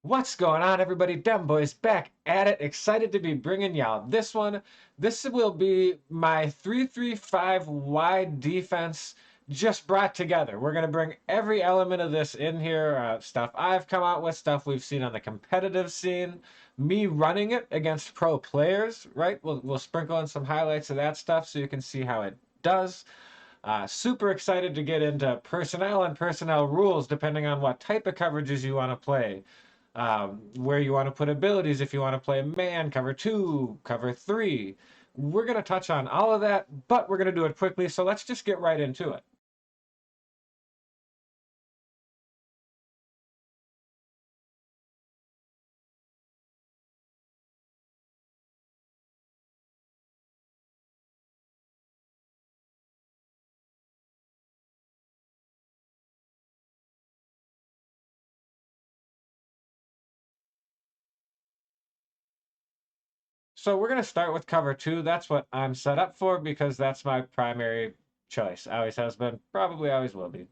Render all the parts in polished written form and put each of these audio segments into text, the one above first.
What's going on, everybody? Dem Boys back at it. Excited to be bringing y'all this one. This will be my 3-3-5 wide defense just brought together. We're going to bring every element of this in here. Stuff I've come out with, stuff we've seen on the competitive scene, me running it against pro players, right? We'll sprinkle in some highlights of that stuff so you can see how it does. Super excited to get into personnel and personnel rules depending on what type of coverages you want to play. Where you want to put abilities, if you want to play man, cover 2, cover 3. We're going to touch on all of that, but we're going to do it quickly, so let's just get right into it. So we're going to start with cover 2. That's what I'm set up for because that's my primary choice. Always has been, probably always will be.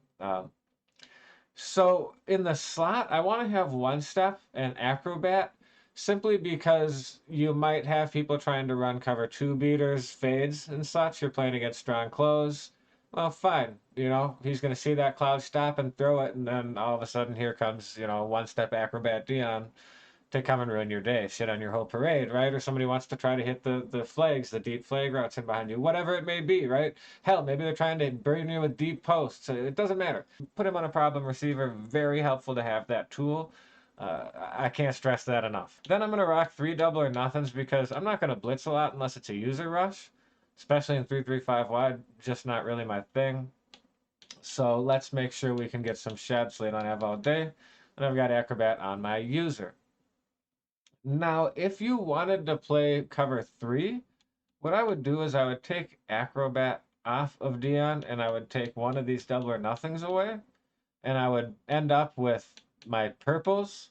So in the slot, I want to have one step and acrobat simply because you might have people trying to run cover 2 beaters, fades, and such. You're playing against strong close. Well, fine. You know, he's going to see that cloud stop and throw it, and then all of a sudden here comes, one step acrobat Dion to come and ruin your day, shit on your whole parade, right? Or somebody wants to try to hit the flags, the deep flag routes in behind you, whatever it may be, right? Hell, maybe they're trying to burn you with deep posts. It doesn't matter. Put him on a problem receiver. Very helpful to have that tool. I can't stress that enough. Then I'm going to rock 3 double or nothings because I'm not going to blitz a lot unless it's a user rush, especially in 3-3-5 wide. Just not really my thing. So let's make sure we can get some shed so they don't have all day. And I've got acrobat on my user. Now, if you wanted to play cover 3, what I would do is I would take acrobat off of Dion and I would take one of these double or nothings away, and I would end up with my purples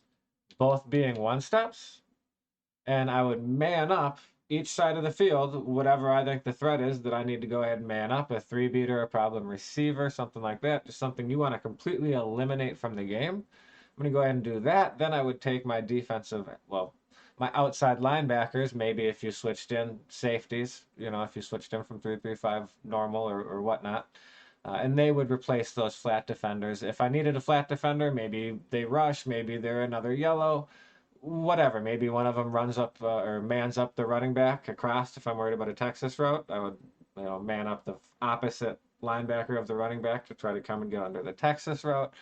both being one steps, and I would man up each side of the field, whatever I think the threat is that I need to go ahead and man up, a 3 beater, a problem receiver, something like that, just something you want to completely eliminate from the game. I'm going to go ahead and do that. Then I would take my defensive, well, my outside linebackers, maybe if you switched in safeties, if you switched in from 3-3-5 normal or whatnot, and they would replace those flat defenders. If I needed a flat defender, maybe they rush, maybe they're another yellow, whatever. Maybe one of them runs up or mans up the running back across. If I'm worried about a Texas route, I would man up the opposite linebacker of the running back to try to come and get under the Texas route.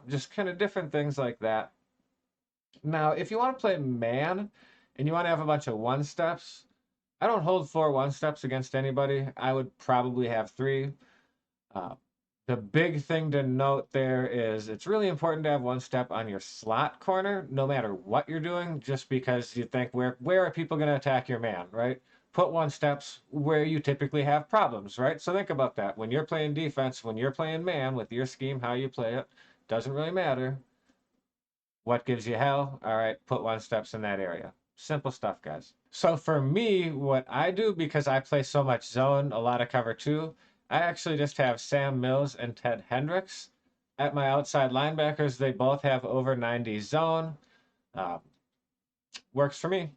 Just kind of different things like that. Now, if you want to play man and you want to have a bunch of one steps, I don't hold 4 one steps against anybody. I would probably have 3. Uh, the big thing to note there is it's really important to have one step on your slot corner, no matter what you're doing, just because you think where are people going to attack your man, right? Put one steps where you typically have problems, right? So think about that. When you're playing defense, when you're playing man with your scheme, how you play it, doesn't really matter. What gives you hell? All right, put one steps in that area. Simple stuff, guys. So for me, what I do, because I play so much zone, a lot of cover 2, I actually just have Sam Mills and Ted Hendricks. At my outside linebackers, they both have over 90 zone. Uh, Works for me.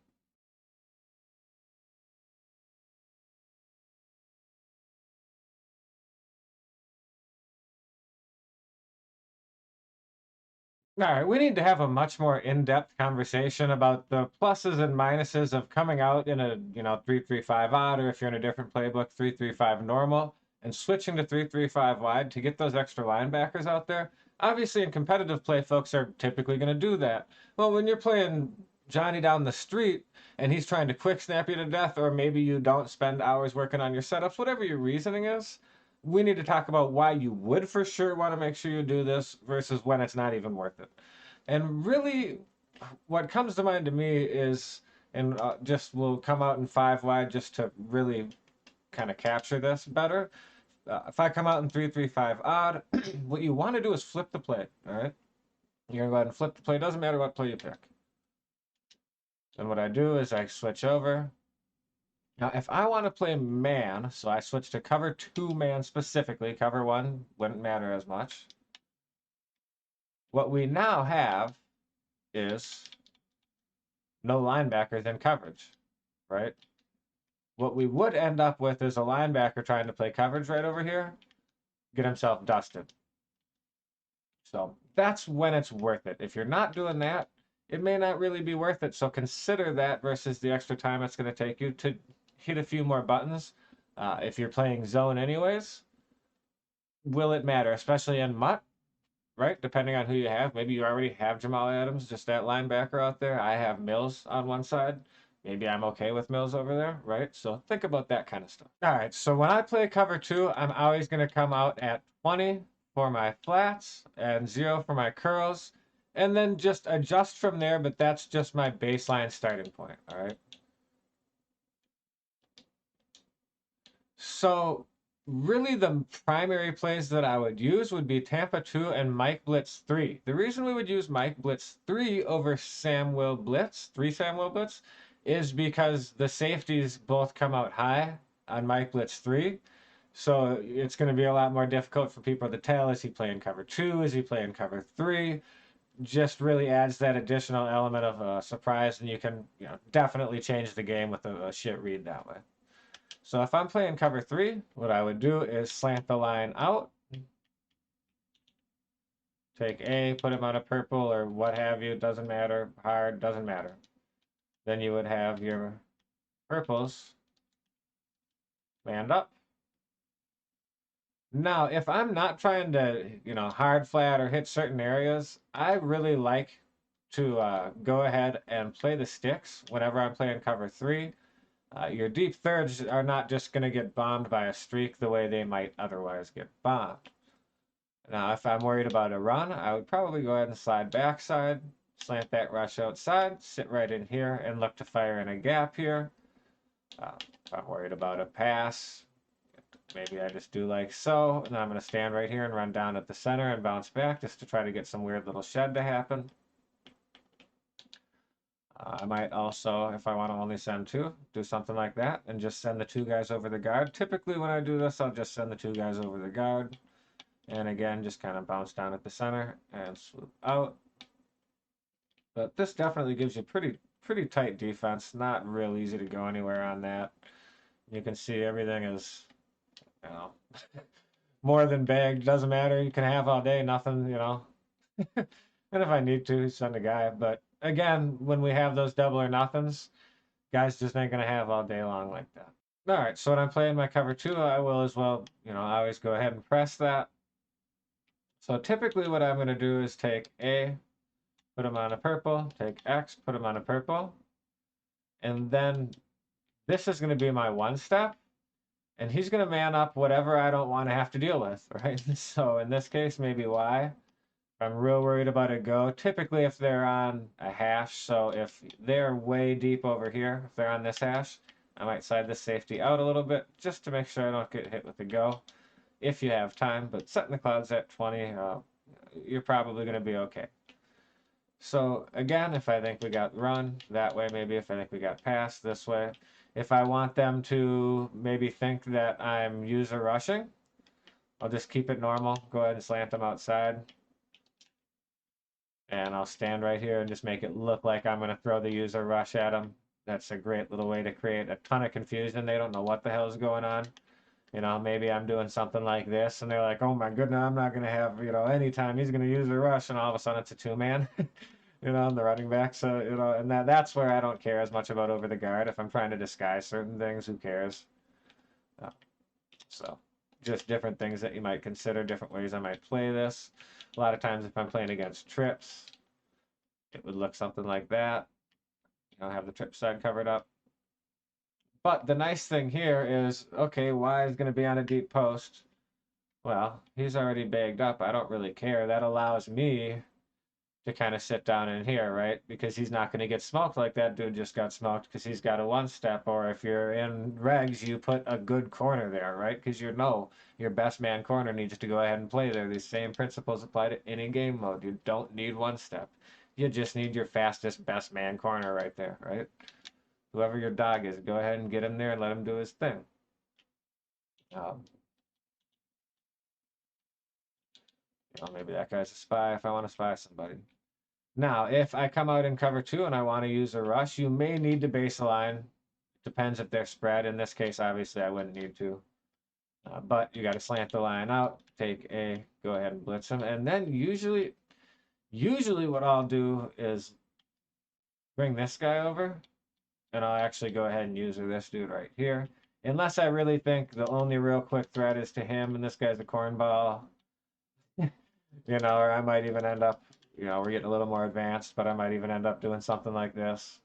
All right, we need to have a much more in-depth conversation about the pluses and minuses of coming out in a 3-3-5 odd, or if you're in a different playbook, 3-3-5 normal, and switching to 3-3-5 wide to get those extra linebackers out there. Obviously, in competitive play, folks are typically going to do that. Well, when you're playing Johnny down the street and he's trying to quick snap you to death, or maybe you don't spend hours working on your setups, whatever your reasoning is, we need to talk about why you would for sure want to make sure you do this versus when it's not even worth it. And really, what comes to mind to me is, and just will come out in 5 wide just to really kind of capture this better. If I come out in 3-3-5 odd, what you want to do is flip the play, all right? You're going to go ahead and flip the play. Doesn't matter what play you pick. And what I do is I switch over, Now, if I want to play man, so I switch to cover 2 man specifically, cover 1 wouldn't matter as much. What we now have is no linebackers in coverage, right? What we would end up with is a linebacker trying to play coverage right over here, get himself dusted. So that's when it's worth it. If you're not doing that, it may not really be worth it. So consider that versus the extra time it's going to take you to hit a few more buttons. If you're playing zone anyways, will it matter, especially in MUT, right? Depending on who you have. Maybe you already have Jamal Adams, just that linebacker out there. I have Mills on one side. Maybe I'm okay with Mills over there, right? So think about that kind of stuff. All right, so when I play cover 2, I'm always going to come out at 20 for my flats and 0 for my curls, and then just adjust from there, but that's just my baseline starting point, all right? So really the primary plays that I would use would be Tampa 2 and Mike Blitz 3. The reason we would use Mike Blitz 3 over Sam Will Blitz, 3 Sam Will Blitz, is because the safeties both come out high on Mike Blitz 3. So it's going to be a lot more difficult for people to tell, is he playing cover 2, is he playing cover 3? Just really adds that additional element of surprise, and you can definitely change the game with a shit read that way. So if I'm playing cover 3, what I would do is slant the line out, take A, put him on a purple or what have you, doesn't matter, hard, doesn't matter. Then you would have your purples manned up. Now, if I'm not trying to, hard flat or hit certain areas, I really like to go ahead and play the sticks whenever I'm playing cover 3. Your deep thirds are not just going to get bombed by a streak the way they might otherwise get bombed. Now, if I'm worried about a run, I would probably go ahead and slide backside, slant that rush outside, sit right in here, and look to fire in a gap here. If I'm worried about a pass, maybe I just do like so, and then I'm going to stand right here and run down at the center and bounce back just to try to get some weird little shed to happen. I might also, if I want to only send 2, do something like that and just send the 2 guys over the guard. Typically when I do this, I'll just send the 2 guys over the guard. And again, just kind of bounce down at the center and swoop out. But this definitely gives you pretty tight defense. Not real easy to go anywhere on that. You can see everything is, you know, more than bagged. Doesn't matter. You can have all day, nothing, And if I need to, send a guy. But again, when we have those double or nothings, guys just ain't gonna have all day long like that. All right, so when I'm playing my cover 2, I will as well, I always go ahead and press that. So typically what I'm going to do is take A, put him on a purple, take X, put him on a purple, and then this is going to be my 1 step, and he's going to man up whatever I don't want to have to deal with, right? So in this case, maybe Y. If I'm real worried about a go, typically if they're on a hash, so if they're way deep over here, if they're on this hash, I might slide this safety out a little bit just to make sure I don't get hit with the go if you have time, but setting the clouds at 20, you're probably going to be okay. So again, if I think we got run that way, maybe if I think we got pass this way, if I want them to maybe think that I'm user rushing, I'll just keep it normal, go ahead and slant them outside. And I'll stand right here and just make it look like I'm going to throw the user rush at them. That's a great little way to create a ton of confusion. They don't know what the hell is going on. Maybe I'm doing something like this, and they're like, oh my goodness, I'm not going to have, anytime he's going to use a rush, and all of a sudden it's a 2-man, the running back. So, and that's where I don't care as much about over the guard. If I'm trying to disguise certain things, who cares? So, just different things that you might consider, different ways I might play this. A lot of times if I'm playing against trips, it would look something like that. Have the trip side covered up. But the nice thing here is, okay, Y is going to be on a deep post. Well, he's already bagged up. I don't really care. That allows me to kind of sit down in here, right? Because he's not going to get smoked like that dude just got smoked because he's got a 1-step. Or if you're in regs, you put a good corner there, right? Because your best man corner needs to go ahead and play there. These same principles apply to any game mode. You don't need 1-step. You just need your fastest best man corner right there, right? whoever your dog is, go ahead and get him there and let him do his thing. Maybe that guy's a spy if I want to spy somebody. Now, if I come out in cover 2 and I want to use a rush, you may need to base a line. Depends if they're spread. In this case, obviously, I wouldn't need to. But you got to slant the line out, take A, go ahead and blitz them. And then usually what I'll do is bring this guy over, and I'll actually go ahead and use this dude right here. Unless I really think the only real quick threat is to him, and this guy's a cornball. Or I might even end up, we're getting a little more advanced, but I might even end up doing something like this.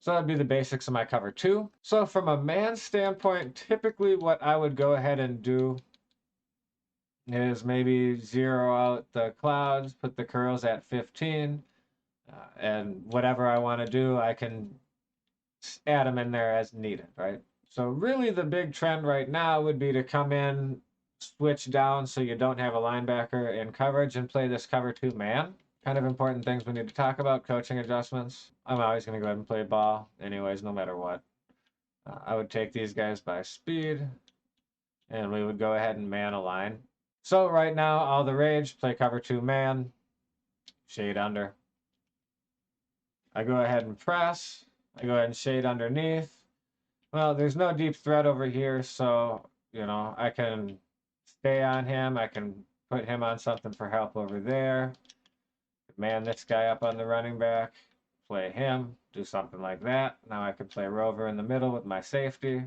So that'd be the basics of my cover 2. So from a man standpoint, typically what I would go ahead and do is maybe zero out the clouds, put the curls at 15, and whatever I want to do, I can add them in there as needed, right? So really the big trend right now would be to come in, switch down so you don't have a linebacker in coverage and play this cover 2 man. Kind of important things we need to talk about, coaching adjustments. I'm always going to go ahead and play ball anyways, no matter what. I would take these guys by speed, and we would go ahead and man a line. So right now, all the rage, play cover 2 man, shade under. I go ahead and press. I go ahead and shade underneath. Well, there's no deep threat over here, so, I can stay on him. I can put him on something for help over there. Man this guy up on the running back, play him, do something like that. Now I could play Rover in the middle with my safety.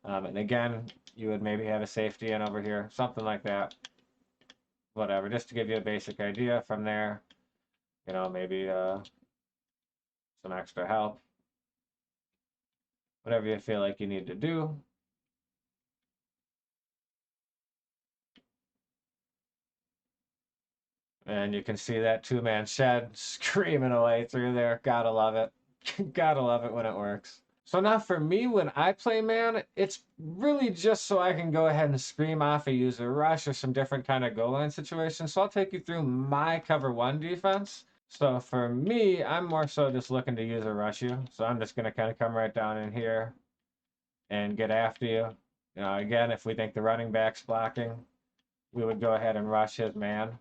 And again, you would maybe have a safety in over here, something like that. Whatever, just to give you a basic idea. From there, maybe some extra help. Whatever you feel like you need to do. And you can see that 2-man shed screaming away through there. Gotta love it. Gotta love it when it works. So now for me, when I play man, it's really just so I can go ahead and scream off a user rush or some different kind of goal line situations. So I'll take you through my cover 1 defense. So for me, I'm more so just looking to user rush you. So I'm just going to kind of come right down in here and get after you. Again, if we think the running back's blocking, we would go ahead and rush his man.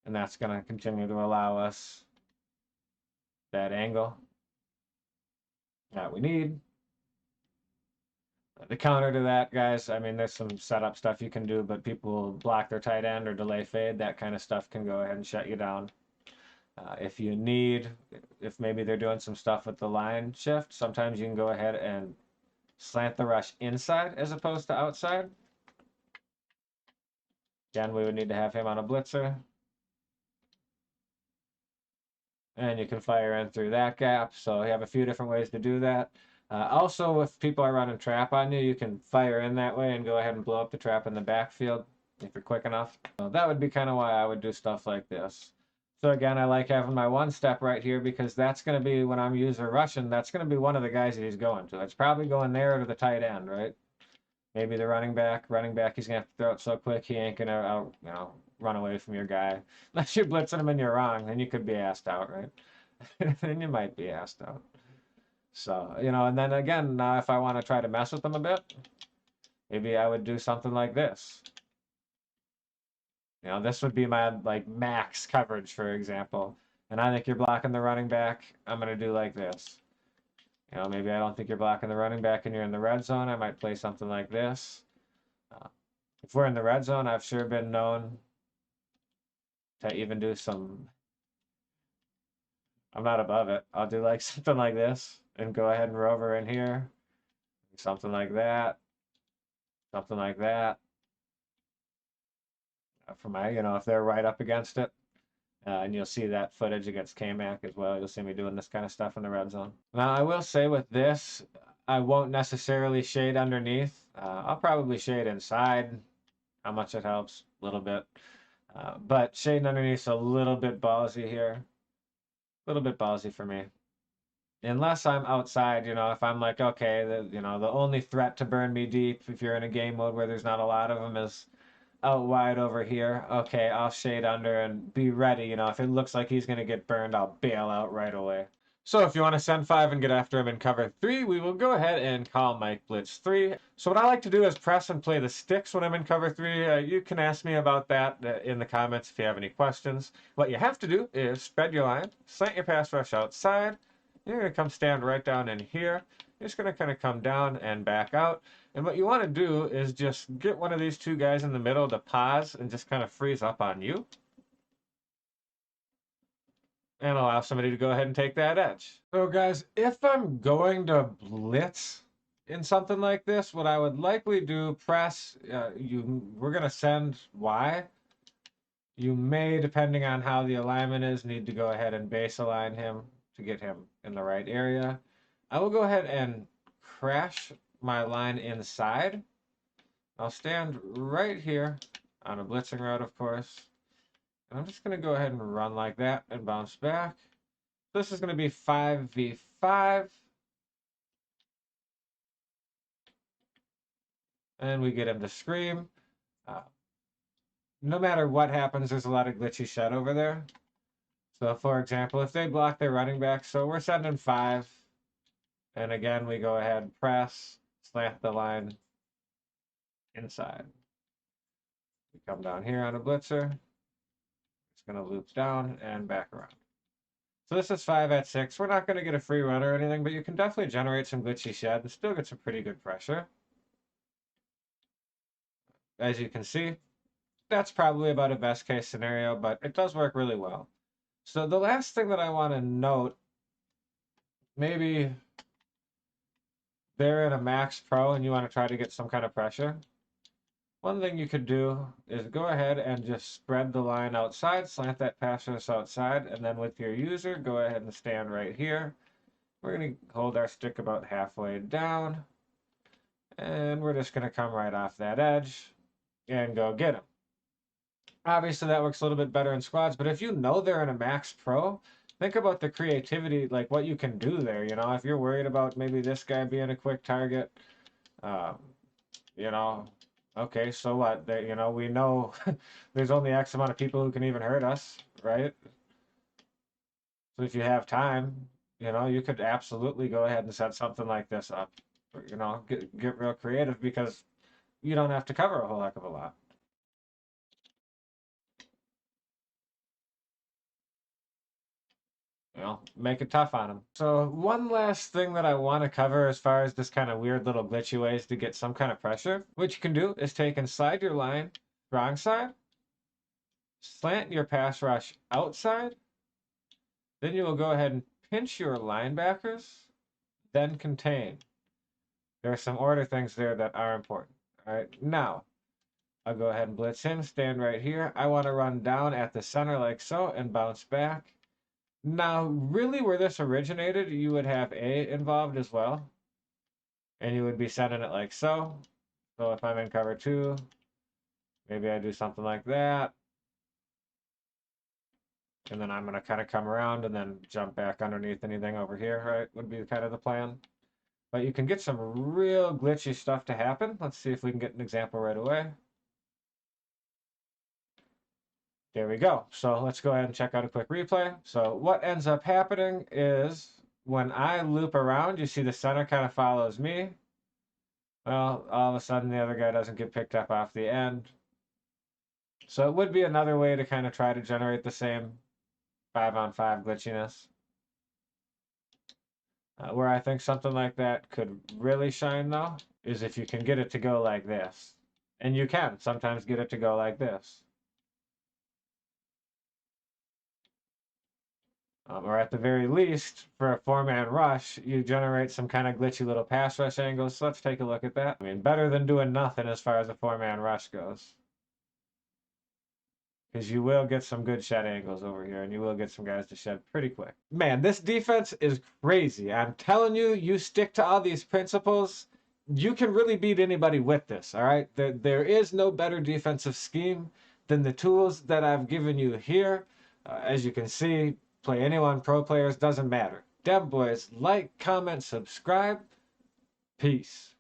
And that's going to continue to allow us that angle that we need. The counter to that, guys, I mean, there's some setup stuff you can do, but people block their tight end or delay fade. That kind of stuff can go ahead and shut you down. If maybe they're doing some stuff with the line shift, sometimes you can go ahead and slant the rush inside as opposed to outside. Again, we would need to have him on a blitzer. And you can fire in through that gap. So you have a few different ways to do that. Also, if people are running trap on you, you can fire in that way and go ahead and blow up the trap in the backfield if you're quick enough. So that would be kind of why I would do stuff like this. So again, I like having my 1-step right here because that's going to be, when I'm user rushing, that's going to be one of the guys that he's going to. It's probably going there to the tight end, right? Maybe the running back, he's going to have to throw it so quick he ain't going to run away from your guy. Unless you're blitzing him and you're wrong, then you could be asked out, right? Then you might be asked out. So, and then again, now if I want to try to mess with them a bit, maybe I would do something like this. This would be my max coverage, for example. And I think you're blocking the running back. I'm going to do like this. Maybe I don't think you're blocking the running back and you're in the red zone. I might play something like this. If we're in the red zone, I've sure been known to even do some... I'm not above it. I'll do something like this and go ahead and rover in here. Something like that. Something like that. For my, if they're right up against it. And you'll see that footage against K-Mac as well. You'll see me doing this kind of stuff in the red zone. Now, I will say with this, I won't necessarily shade underneath. I'll probably shade inside. How much it helps? A little bit. But shading underneath is a little bit ballsy here. A little bit ballsy for me. Unless I'm outside, if I'm like, okay, the only threat to burn me deep if you're in a game mode where there's not a lot of them is out wide over here. Okay, I'll shade under and be ready. You know, if it looks like he's going to get burned, I'll bail out right away. So if you want to send 5 and get after him in cover 3, we will go ahead and call Mike Blitz 3. So what I like to do is press and play the sticks when I'm in cover 3. You can ask me about that in the comments if you have any questions. What you have to do is spread your line, slant your pass rush outside. You're going to come stand right down in here. You're just going to kind of come down and back out. And what you want to do is just get one of these two guys in the middle to pause and just kind of freeze up on you. And allow somebody to go ahead and take that edge. So guys, if I'm going to blitz in something like this, what I would likely do, press, we're going to send Y. You may, depending on how the alignment is, need to go ahead and base align him to get him in the right area. I will go ahead and crash my line inside. I'll stand right here on a blitzing route, of course. And I'm just going to go ahead and run like that and bounce back. This is going to be 5v5. And we get him to scream. No matter what happens, there's a lot of glitchy shed over there. So for example, if they block their running back, so we're sending 5. And again, we go ahead, press, slant the line inside. We come down here on a blitzer. It's going to loop down and back around. So this is 5 at 6. We're not going to get a free run or anything, but you can definitely generate some glitchy shed and still get some pretty good pressure. As you can see, that's probably about a best case scenario, but it does work really well. So the last thing that I want to note, maybe they're in a max pro and you want to try to get some kind of pressure. One thing you could do is go ahead and just spread the line outside, slant that pass rush outside, and then with your user, go ahead and stand right here. We're going to hold our stick about halfway down, and we're just going to come right off that edge and go get him. Obviously, that works a little bit better in squads, but if you know they're in a max pro, think about the creativity, like what you can do there. You know, if you're worried about maybe this guy being a quick target, you know, okay, so what? They, you know, we know there's only X amount of people who can even hurt us, right? So if you have time, you know, you could absolutely go ahead and set something like this up. You know, get real creative because you don't have to cover a whole heck of a lot. You know, make it tough on them. So one last thing that I want to cover as far as this kind of weird little glitchy ways to get some kind of pressure, what you can do is take inside your line, wrong side, slant your pass rush outside, then you will go ahead and pinch your linebackers, then contain. There are some order things there that are important. All right, now I'll go ahead and blitz him, stand right here. I want to run down at the center like so and bounce back. Now, really where this originated, you would have A involved as well. And you would be sending it like so. So if I'm in cover 2, maybe I do something like that. And then I'm going to kind of come around and then jump back underneath anything over here, right? Would be kind of the plan. But you can get some real glitchy stuff to happen. Let's see if we can get an example right away. There we go. So let's go ahead and check out a quick replay. So what ends up happening is when I loop around, you see the center kind of follows me. Well, all of a sudden the other guy doesn't get picked up off the end. So it would be another way to kind of try to generate the same 5-on-5 glitchiness. Where I think something like that could really shine, though, is if you can get it to go like this. And you can sometimes get it to go like this. Or at the very least, for a 4-man rush, you generate some kind of glitchy little pass rush angles. So let's take a look at that. I mean, better than doing nothing as far as a 4-man rush goes. Because you will get some good shed angles over here, and you will get some guys to shed pretty quick. Man, this defense is crazy. I'm telling you, you stick to all these principles, you can really beat anybody with this, all right? There is no better defensive scheme than the tools that I've given you here. As you can see, play anyone, pro players, doesn't matter. Dev boys, like, comment, subscribe. Peace.